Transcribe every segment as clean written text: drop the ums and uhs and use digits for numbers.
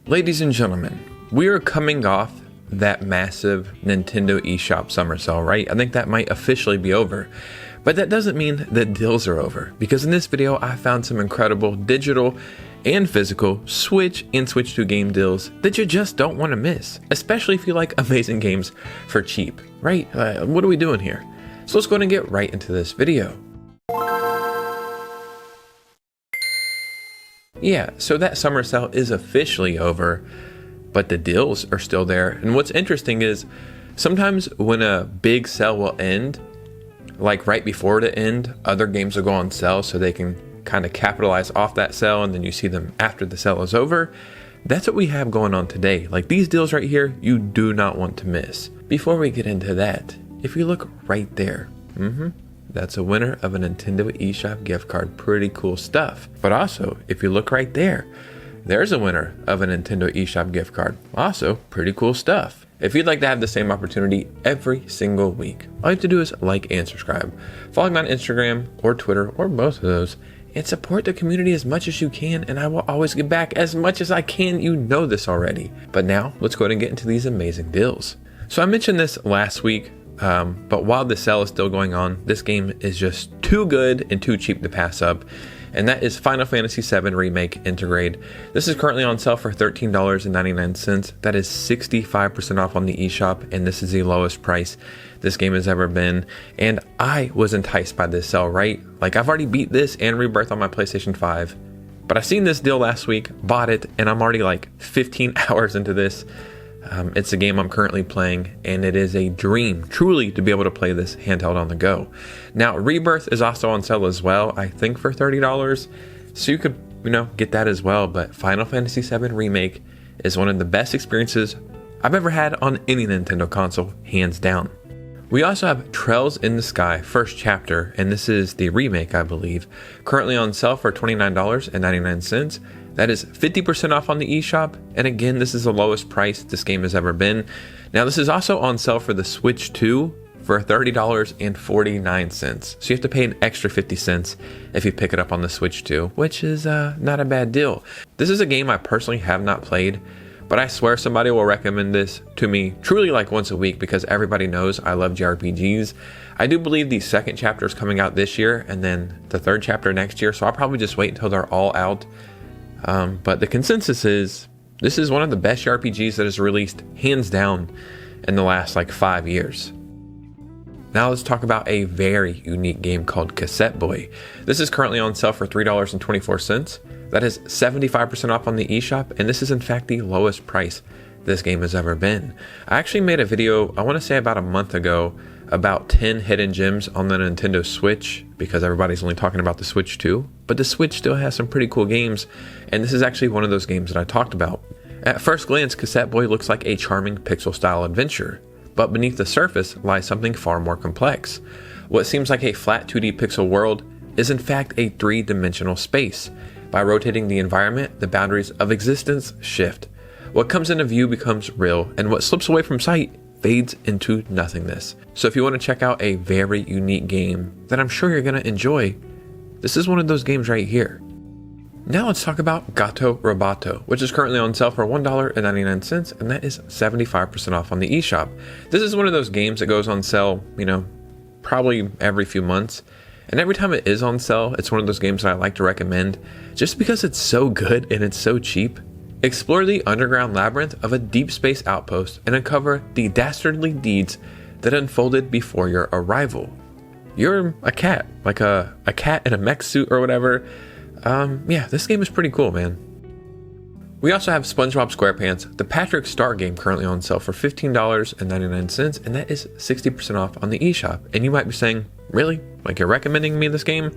Ladies and gentlemen, we are coming off that massive Nintendo Eshop summer sale, right? I think that might officially be over, but that doesn't mean that deals are over, because in this video I found some incredible digital and physical Switch and Switch 2 game deals that you just don't want to miss, especially if you like amazing games for cheap, right? What are we doing here? So let's go ahead and get right into this video. Yeah, so that summer sale is officially over, but the deals are still there. And what's interesting is sometimes when a big sale will end, like right before the end, other games will go on sale so they can kind of capitalize off that sale, and then you see them after the sale is over. That's what we have going on today. Like these deals right here, you do not want to miss. Before we get into that, if you look right there, that's a winner of a Nintendo Eshop gift card. Pretty cool stuff. But also, if you look right there, there's a winner of a Nintendo Eshop gift card. Also, pretty cool stuff. If you'd like to have the same opportunity every single week, all you have to do is like and subscribe. Follow me on Instagram or Twitter or both of those, and support the community as much as you can, and I will always get back as much as I can. You know this already. But now, let's go ahead and get into these amazing deals. So I mentioned this last week, but while the sale is still going on, this game is just too good and too cheap to pass up, and that is Final Fantasy VII Remake Intergrade. This is currently on sale for $13.99. That is 65% off on the eShop, and this is the lowest price this game has ever been. And I was enticed by this sale, right? Like, I've already beat this and Rebirth on my PlayStation 5, but I seen this deal last week, bought it, and I'm already like 15 hours into this. It's a game I'm currently playing, and it is a dream, truly, to be able to play this handheld on the go. Now, Rebirth is also on sale as well, I think for $30, so you could, get that as well. But Final Fantasy VII Remake is one of the best experiences I've ever had on any Nintendo console, hands down. We also have Trails in the Sky First Chapter, and this is the remake, I believe, currently on sale for $29.99. That is 50% off on the eShop, and again, this is the lowest price this game has ever been. Now, this is also on sale for the Switch 2 for $30.49, so you have to pay an extra 50 cents if you pick it up on the Switch 2, which is not a bad deal. This is a game I personally have not played, but I swear somebody will recommend this to me truly like once a week, because everybody knows I love JRPGs. I do believe the second chapter is coming out this year, and then the third chapter next year, so I'll probably just wait until they're all out. But the consensus is this is one of the best RPGs that is released, hands down, in the last like 5 years. Now let's talk about a very unique game called Cassette Boy. This is currently on sale for $3.24. That is 75% off on the eShop, and this is in fact the lowest price this game has ever been. I actually made a video, I want to say about a month ago, about 10 hidden gems on the Nintendo Switch, because everybody's only talking about the Switch 2, but the Switch still has some pretty cool games, and this is actually one of those games that I talked about. At first glance, Cassette Boy looks like a charming pixel-style adventure, but beneath the surface lies something far more complex. What seems like a flat 2D pixel world is in fact a 3-dimensional space. By rotating the environment, the boundaries of existence shift. What comes into view becomes real, and what slips away from sight fades into nothingness. So if you want to check out a very unique game that I'm sure you're going to enjoy, this is one of those games right here. Now let's talk about GATO ROBOTO, which is currently on sale for $1.99, and that is 75% off on the eShop. This is one of those games that goes on sale, probably every few months. And every time it is on sale, it's one of those games that I like to recommend just because it's so good and it's so cheap. Explore the underground labyrinth of a deep space outpost and uncover the dastardly deeds that unfolded before your arrival. You're a cat, like a cat in a mech suit or whatever. Yeah, this game is pretty cool, man. We also have SpongeBob SquarePants, the Patrick Star game, currently on sale for $15.99, and that is 60% off on the eShop. And you might be saying, really? Like, you're recommending me this game?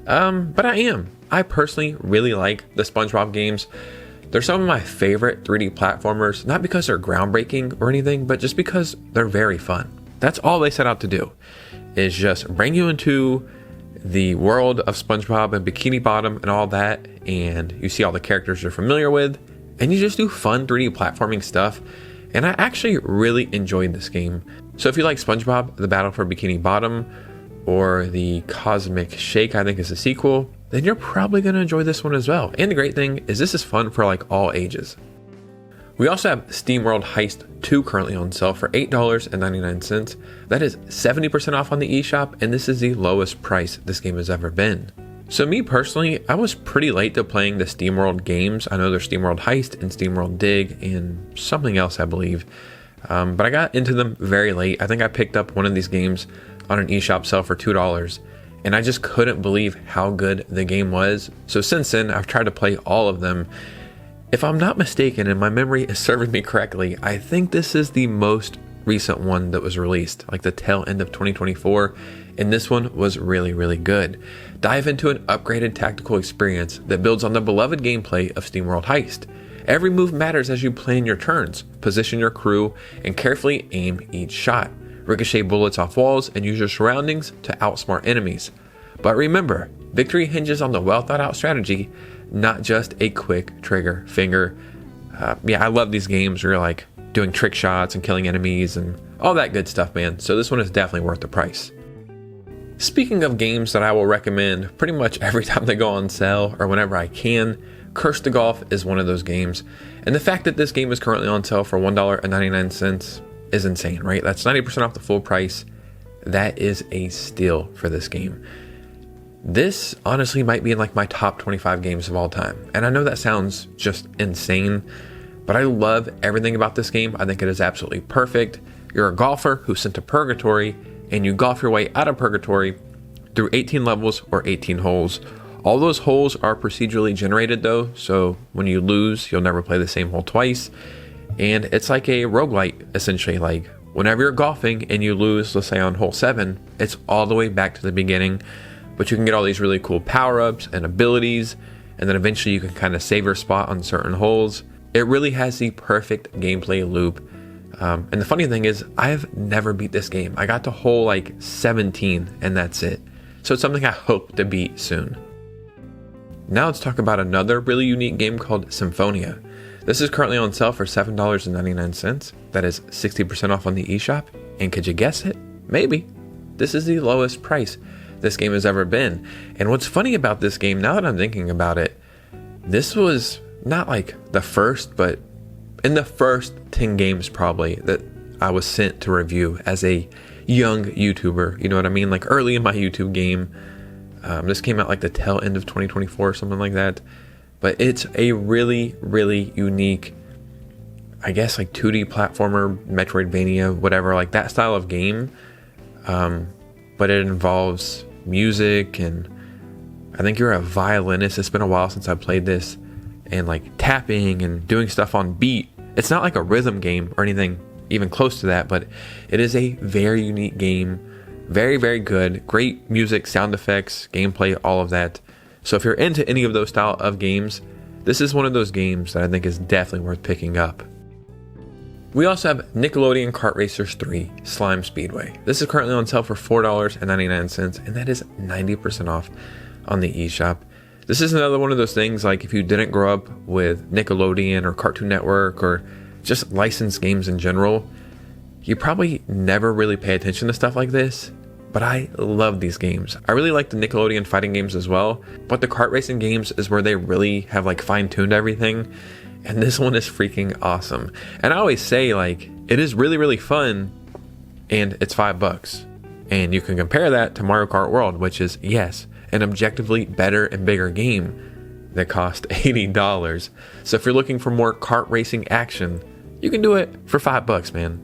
But I am. I personally really like the SpongeBob games. They're some of my favorite 3D platformers, not because they're groundbreaking or anything, but just because they're very fun. That's all they set out to do, is just bring you into the world of SpongeBob and Bikini Bottom and all that, and you see all the characters you're familiar with, and you just do fun 3D platforming stuff. And I actually really enjoyed this game. So if you like SpongeBob, The Battle for Bikini Bottom, or the Cosmic Shake, I think is a sequel, then you're probably going to enjoy this one as well. And the great thing is this is fun for like all ages. We also have SteamWorld Heist 2 currently on sale for $8.99. That is 70% off on the eShop, and this is the lowest price this game has ever been. So me personally, I was pretty late to playing the SteamWorld games. I know there's SteamWorld Heist and SteamWorld Dig and something else, I believe. But I got into them very late. I think I picked up one of these games on an eShop sale for $2, and I just couldn't believe how good the game was. So since then, I've tried to play all of them. If I'm not mistaken, and my memory is serving me correctly, I think this is the most recent one that was released, like the tail end of 2024, and this one was really, really good. Dive into an upgraded tactical experience that builds on the beloved gameplay of SteamWorld Heist. Every move matters as you plan your turns, position your crew, and carefully aim each shot. Ricochet bullets off walls and use your surroundings to outsmart enemies. But remember, victory hinges on the well thought out strategy, not just a quick trigger finger. I love these games where you're like doing trick shots and killing enemies and all that good stuff, man. So this one is definitely worth the price. Speaking of games that I will recommend pretty much every time they go on sale or whenever I can, Curse to Golf is one of those games. And the fact that this game is currently on sale for $1.99 is insane, right? That's 90% off the full price. That is a steal for this game. This honestly might be in like my top 25 games of all time. And I know that sounds just insane, but I love everything about this game. I think it is absolutely perfect. You're a golfer who's sent to purgatory, and you golf your way out of purgatory through 18 levels or 18 holes. All those holes are procedurally generated though, so when you lose, you'll never play the same hole twice. And it's like a roguelite, essentially. Like whenever you're golfing and you lose, let's say on hole 7, it's all the way back to the beginning. But you can get all these really cool power-ups and abilities, and then eventually you can kind of save your spot on certain holes. It really has the perfect gameplay loop. And the funny thing is, I've never beat this game. I got to hole like 17 and that's it. So it's something I hope to beat soon. Now let's talk about another really unique game called Symphonia. This is currently on sale for $7.99. That is 60% off on the eShop. And could you guess it? Maybe. This is the lowest price this game has ever been. And what's funny about this game, now that I'm thinking about it, this was not like the first, but in the first 10 games probably that I was sent to review as a young YouTuber. You know what I mean? Like early in my YouTube game. This came out like the tail end of 2024 or something like that. But it's a really, really unique, I guess like 2D platformer, Metroidvania, whatever, like that style of game. But it involves music, and I think you're a violinist. It's been a while since I played this, and like tapping and doing stuff on beat. It's not like a rhythm game or anything even close to that, but it is a very unique game. Very, very good. Great music, sound effects, gameplay, all of that. So if you're into any of those style of games, this is one of those games that I think is definitely worth picking up. We also have Nickelodeon Kart Racers 3 Slime Speedway. This is currently on sale for $4.99, and that is 90% off on the eShop. This is another one of those things, like if you didn't grow up with Nickelodeon or Cartoon Network or just licensed games in general, you probably never really pay attention to stuff like this, but I love these games. I really like the Nickelodeon fighting games as well, but the kart racing games is where they really have like fine-tuned everything, and this one is freaking awesome. And I always say, like, it is really, really fun, and it's $5. And you can compare that to Mario Kart World, which is, yes, an objectively better and bigger game that cost $80. So if you're looking for more kart racing action, you can do it for $5, man.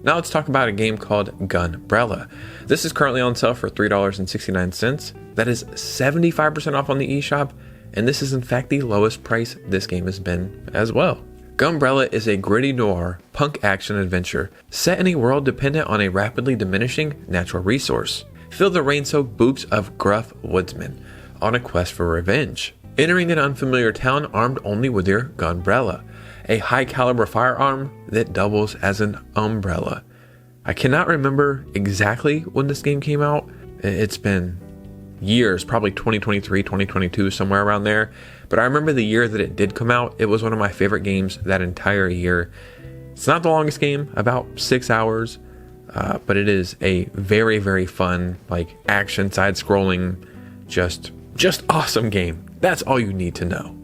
Now let's talk about a game called GUNBRELLA. This is currently on sale for $3.69. That is 75% off on the eShop, and this is in fact the lowest price this game has been as well. GUNBRELLA is a gritty noir punk action adventure set in a world dependent on a rapidly diminishing natural resource. Feel the rain-soaked boots of gruff woodsmen on a quest for revenge, entering an unfamiliar town armed only with your gunbrella, a high-caliber firearm that doubles as an umbrella. I cannot remember exactly when this game came out. It's been years, probably 2023, 2022, somewhere around there. But I remember the year that it did come out. It was one of my favorite games that entire year. It's not the longest game, about 6 hours, but it is a very, very fun, like action, side-scrolling, just awesome game. That's all you need to know.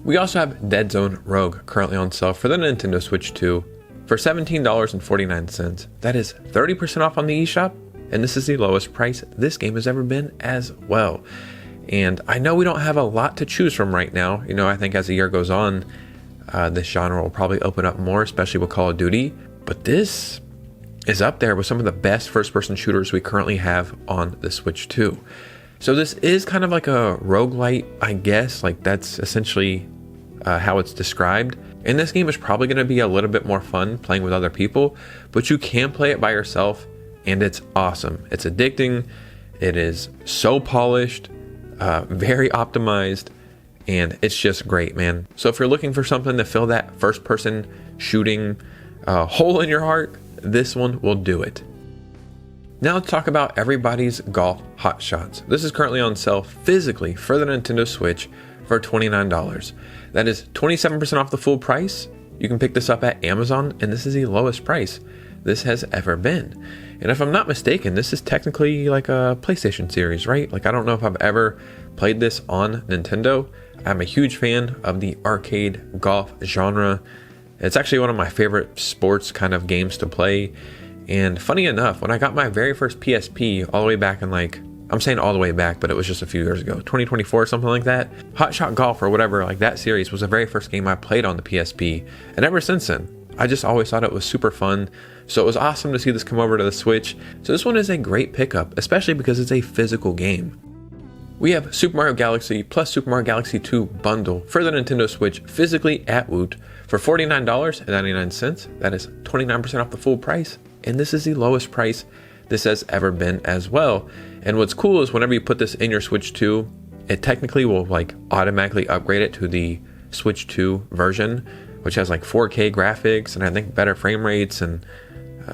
We also have DEADZONE Rogue currently on sale for the Nintendo Switch 2 for $17.49. That is 30% off on the eShop, and this is the lowest price this game has ever been as well. And I know we don't have a lot to choose from right now. You know, I think as the year goes on, this genre will probably open up more, especially with Call of Duty. But this is up there with some of the best first-person shooters we currently have on the Switch 2. So this is kind of like a roguelite, I guess. Like, that's essentially how it's described. And this game is probably going to be a little bit more fun playing with other people, but you can play it by yourself, and it's awesome. It's addicting. It is so polished, very optimized, and it's just great, man. So if you're looking for something to fill that first-person shooting hole in your heart, this one will do it. Now let's talk about everybody's golf hot shots. This is currently on sale physically for the Nintendo Switch for $29. That is 27% off the full price. You can pick this up at Amazon, and this is the lowest price this has ever been. And if I'm not mistaken, this is technically like a PlayStation series, right? Like, I don't know if I've ever played this on Nintendo. I'm a huge fan of the arcade golf genre. It's actually one of my favorite sports kind of games to play. And funny enough, when I got my very first PSP all the way back in, like, I'm saying all the way back, but it was just a few years ago, 2024 or something like that. Hot Shot Golf or whatever, like that series was the very first game I played on the PSP. And ever since then, I just always thought it was super fun. So it was awesome to see this come over to the Switch. So this one is a great pickup, especially because it's a physical game. We have Super Mario Galaxy plus Super Mario Galaxy 2 bundle for the Nintendo Switch physically at Woot for $49.99. That is 29% off the full price. And this is the lowest price this has ever been as well. And what's cool is whenever you put this in your Switch 2, it technically will like automatically upgrade it to the Switch 2 version, which has like 4K graphics and I think better frame rates and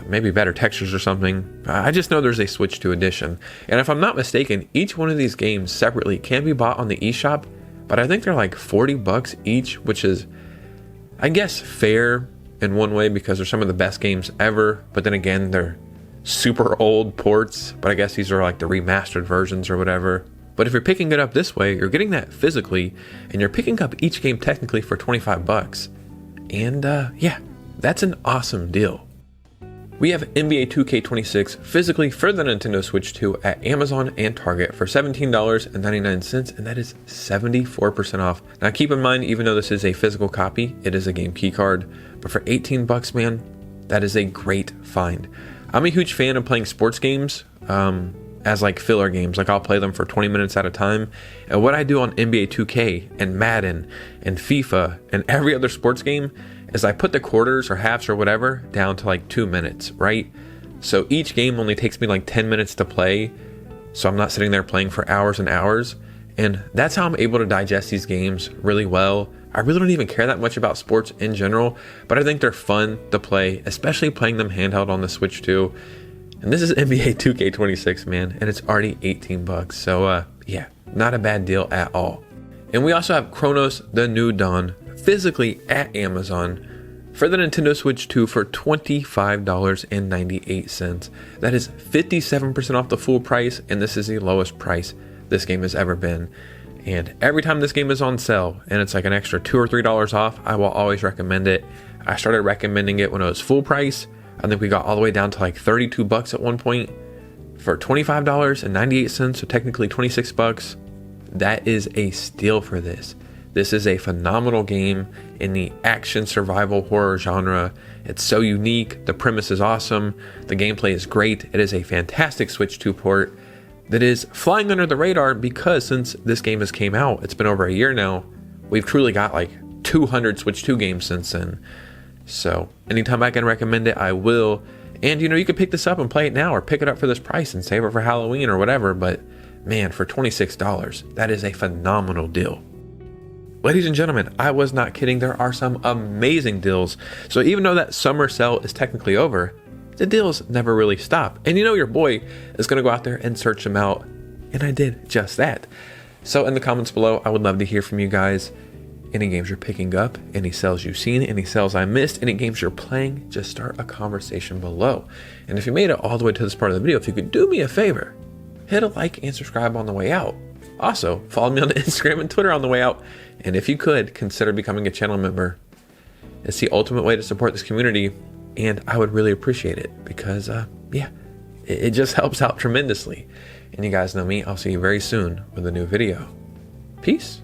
maybe better textures or something. I just know there's a Switch 2 edition. And if I'm not mistaken, each one of these games separately can be bought on the eShop, but I think they're like $40 each, which is, I guess, fair in one way because they're some of the best games ever, but then again, they're super old ports, but I guess these are like the remastered versions or whatever. But if you're picking it up this way, you're getting that physically, and you're picking up each game technically for $25. And yeah, that's an awesome deal. We have NBA 2K26 physically for the Nintendo Switch 2 at Amazon and Target for $17.99, and that is 74% off. Now keep in mind, even though this is a physical copy, it is a game key card, but for $18, man, that is a great find. I'm a huge fan of playing sports games as like filler games. Like I'll play them for 20 minutes at a time. And what I do on NBA 2K and Madden and FIFA and every other sports game is I put the quarters or halves or whatever down to like 2 minutes, right? So each game only takes me like 10 minutes to play. So I'm not sitting there playing for hours and hours. And that's how I'm able to digest these games really well. I really don't even care that much about sports in general, but I think they're fun to play, especially playing them handheld on the Switch 2. And this is NBA 2K26, man, and it's already $18. So yeah, not a bad deal at all. And we also have Chronos: The New Dawn physically at Amazon for the Nintendo Switch 2 for $25.98. That is 57% off the full price, and this is the lowest price this game has ever been. And every time this game is on sale and it's like an extra $2 or $3 off, I will always recommend it. I started recommending it when it was full price. I think we got all the way down to like $32 at one point for $25.98, so technically $26. That is a steal for this. This is a phenomenal game in the action survival horror genre. It's so unique. The premise is awesome. The gameplay is great. It is a fantastic Switch 2 port that is flying under the radar because since this game has came out, it's been over a year now, we've truly got like 200 Switch 2 games since then. So anytime I can recommend it, I will. And you know, you could pick this up and play it now or pick it up for this price and save it for Halloween or whatever. But man, for $26, that is a phenomenal deal. Ladies and gentlemen, I was not kidding. There are some amazing deals. So even though that summer sale is technically over, the deals never really stop. And you know your boy is going to go out there and search them out. And I did just that. So in the comments below, I would love to hear from you guys. Any games you're picking up, any sales you've seen, any sales I missed, any games you're playing, just start a conversation below. And if you made it all the way to this part of the video, if you could do me a favor, hit a like and subscribe on the way out. Also, follow me on Instagram and Twitter on the way out. And if you could, consider becoming a channel member. It's the ultimate way to support this community. And I would really appreciate it because, yeah, it just helps out tremendously. And you guys know me. I'll see you very soon with a new video. Peace.